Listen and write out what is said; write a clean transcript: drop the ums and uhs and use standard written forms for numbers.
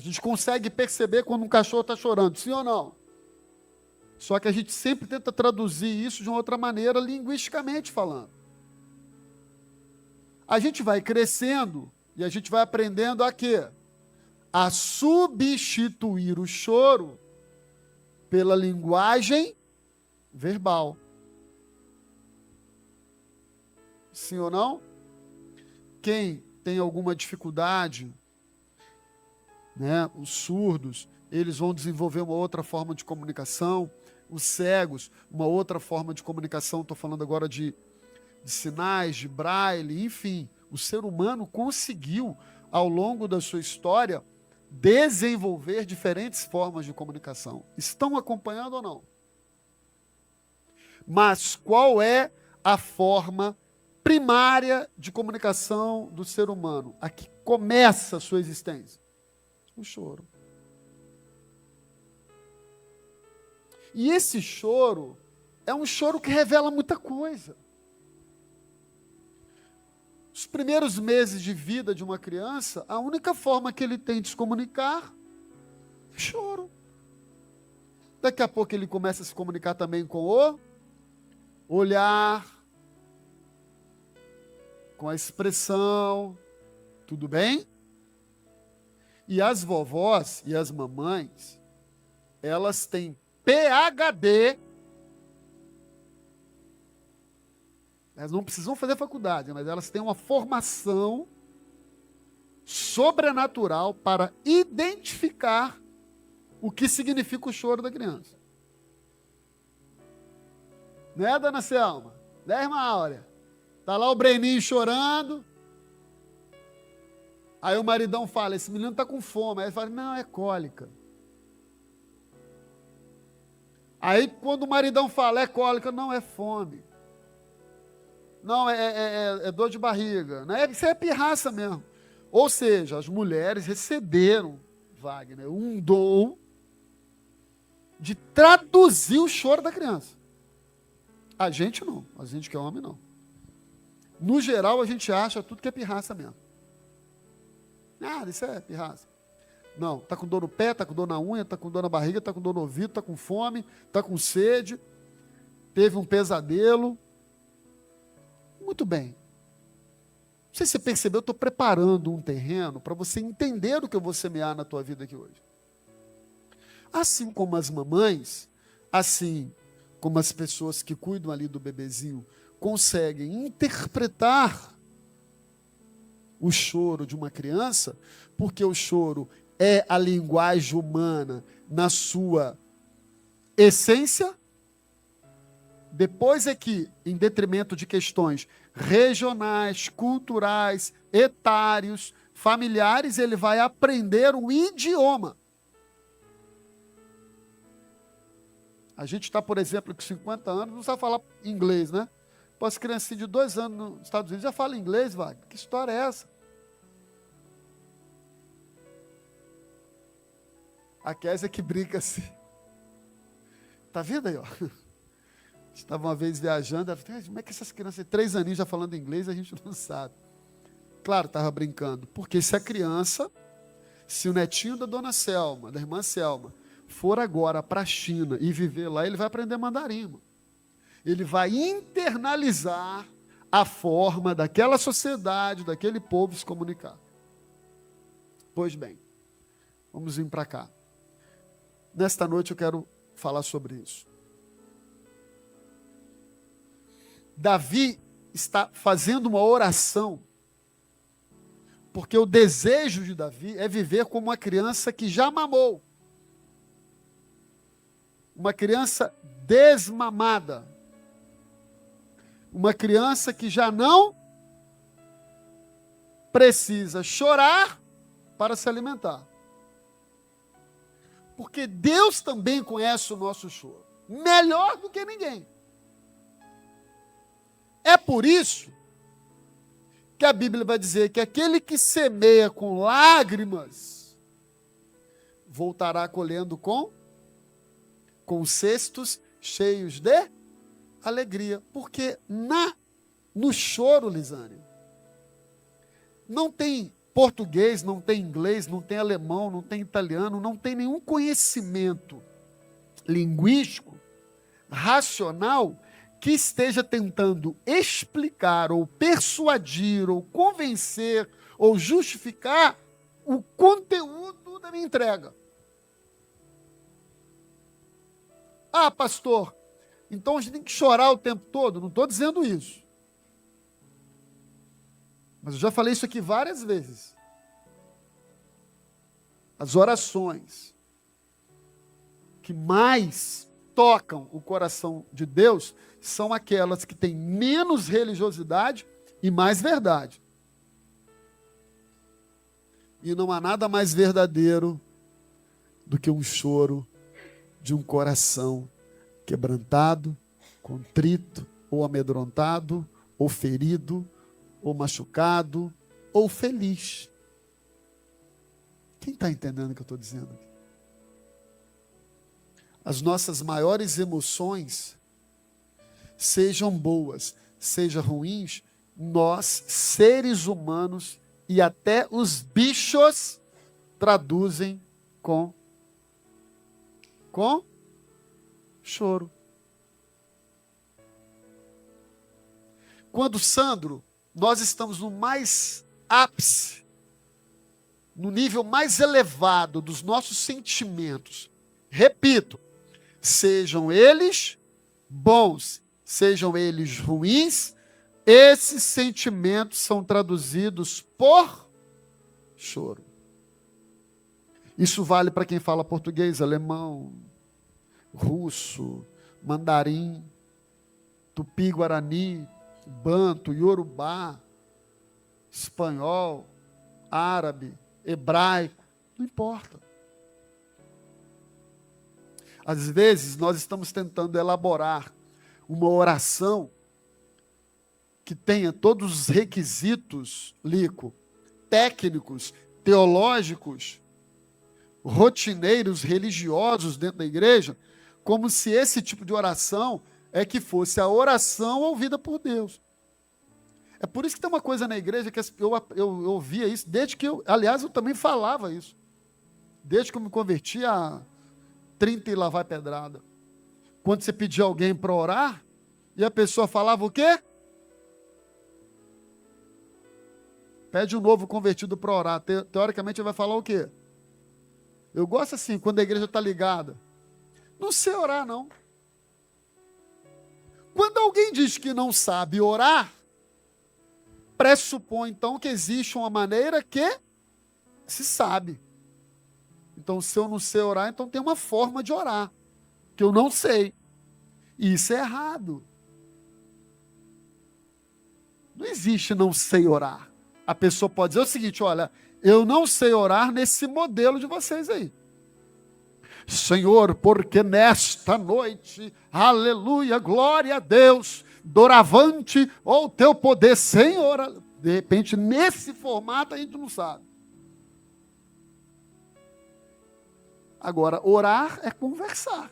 gente consegue perceber quando um cachorro está chorando, sim ou não? Só que a gente sempre tenta traduzir isso de uma outra maneira, linguisticamente falando. A gente vai crescendo e a gente vai aprendendo a quê? A substituir o choro pela linguagem verbal. Sim ou não? Quem tem alguma dificuldade, né, os surdos, eles vão desenvolver uma outra forma de comunicação, os cegos, uma outra forma de comunicação, estou falando agora de sinais, de braille, enfim, o ser humano conseguiu, ao longo da sua história, desenvolver diferentes formas de comunicação. Estão acompanhando ou não? Mas qual é a forma primária de comunicação do ser humano? A que começa a sua existência? O choro. E esse choro é um choro que revela muita coisa. Os primeiros meses de vida de uma criança, a única forma que ele tem de se comunicar é choro. Daqui a pouco ele começa a se comunicar também com o olhar, com a expressão, tudo bem? E as vovós e as mamães, elas têm PhD. Elas não precisam fazer faculdade, mas elas têm uma formação sobrenatural para identificar o que significa o choro da criança. Né, dona Selma? Né, irmã Áurea? Está lá o Breninho chorando. Aí o maridão fala, esse menino está com fome. Aí ele fala, não, é cólica. Aí quando o maridão fala, é cólica, não, é fome. Não, é dor de barriga. Não é, isso é pirraça mesmo. Ou seja, as mulheres receberam, Wagner, um dom de traduzir o choro da criança. A gente não. A gente que é homem, não. No geral, a gente acha tudo que é pirraça mesmo. Nada, isso é pirraça. Não, tá com dor no pé, tá com dor na unha, tá com dor na barriga, tá com dor no ouvido, tá com fome, tá com sede, teve um pesadelo. Muito bem. Não sei se você percebeu, eu estou preparando um terreno para você entender o que eu vou semear na tua vida aqui hoje. Assim como as mamães, assim como as pessoas que cuidam ali do bebezinho, conseguem interpretar o choro de uma criança, porque o choro é a linguagem humana na sua essência. Depois é que, em detrimento de questões regionais, culturais, etários, familiares, ele vai aprender um idioma. A gente está, por exemplo, com 50 anos, não sabe falar inglês, né? Pô, as criancinhas de 2 anos nos Estados Unidos já falam inglês, Wagner. Que história é essa? A Kézia que brinca assim. Tá vendo aí, ó? Estava uma vez viajando, ela falou, como é que essas crianças, 3 aninhos já falando inglês, a gente não sabe. Claro, estava brincando. Porque se a criança, se o netinho da dona Selma, da irmã Selma, for agora para a China e viver lá, ele vai aprender mandarim, irmão. Ele vai internalizar a forma daquela sociedade, daquele povo se comunicar. Pois bem, vamos vir para cá. Nesta noite eu quero falar sobre isso. Davi está fazendo uma oração, porque o desejo de Davi é viver como uma criança que já mamou. Uma criança desmamada. Uma criança que já não precisa chorar para se alimentar. Porque Deus também conhece o nosso choro, melhor do que ninguém. É por isso que a Bíblia vai dizer que aquele que semeia com lágrimas voltará colhendo com cestos cheios de alegria. Porque no choro, Lisane, não tem português, não tem inglês, não tem alemão, não tem italiano, não tem nenhum conhecimento linguístico, racional, que esteja tentando explicar, ou persuadir, ou convencer, ou justificar o conteúdo da minha entrega. Ah, pastor, então a gente tem que chorar o tempo todo? Não estou dizendo isso. Mas eu já falei isso aqui várias vezes. As orações que mais tocam o coração de Deus são aquelas que têm menos religiosidade e mais verdade. E não há nada mais verdadeiro do que um choro de um coração quebrantado, contrito, ou amedrontado, ou ferido, ou machucado, ou feliz. Quem está entendendo o que eu estou dizendo aqui? As nossas maiores emoções, sejam boas, sejam ruins, nós, seres humanos, e até os bichos, traduzem com choro. Quando, Sandro, nós estamos no mais ápice, no nível mais elevado dos nossos sentimentos, repito, sejam eles bons, sejam eles ruins, esses sentimentos são traduzidos por choro. Isso vale para quem fala português, alemão, russo, mandarim, tupi-guarani, banto, iorubá, espanhol, árabe, hebraico, não importa. Às vezes nós estamos tentando elaborar uma oração que tenha todos os requisitos, Lico, técnicos, teológicos, rotineiros, religiosos dentro da igreja, como se esse tipo de oração é que fosse a oração ouvida por Deus. É por isso que tem uma coisa na igreja que eu ouvia isso, desde que aliás, eu também falava isso, desde que eu me converti a 30 e lá vai pedrada. Quando você pedia alguém para orar, e a pessoa falava o quê? Pede um novo convertido para orar. Teoricamente ele vai falar o quê? Eu gosto assim, quando a igreja está ligada. Não sei orar, não. Quando alguém diz que não sabe orar, pressupõe então que existe uma maneira que se sabe. Então, se eu não sei orar, então tem uma forma de orar, que eu não sei. E isso é errado. Não existe não sei orar. A pessoa pode dizer o seguinte, olha, eu não sei orar nesse modelo de vocês aí. Senhor, porque nesta noite, aleluia, glória a Deus, doravante ou teu poder, Senhor. De repente, nesse formato, a gente não sabe. Agora, orar é conversar.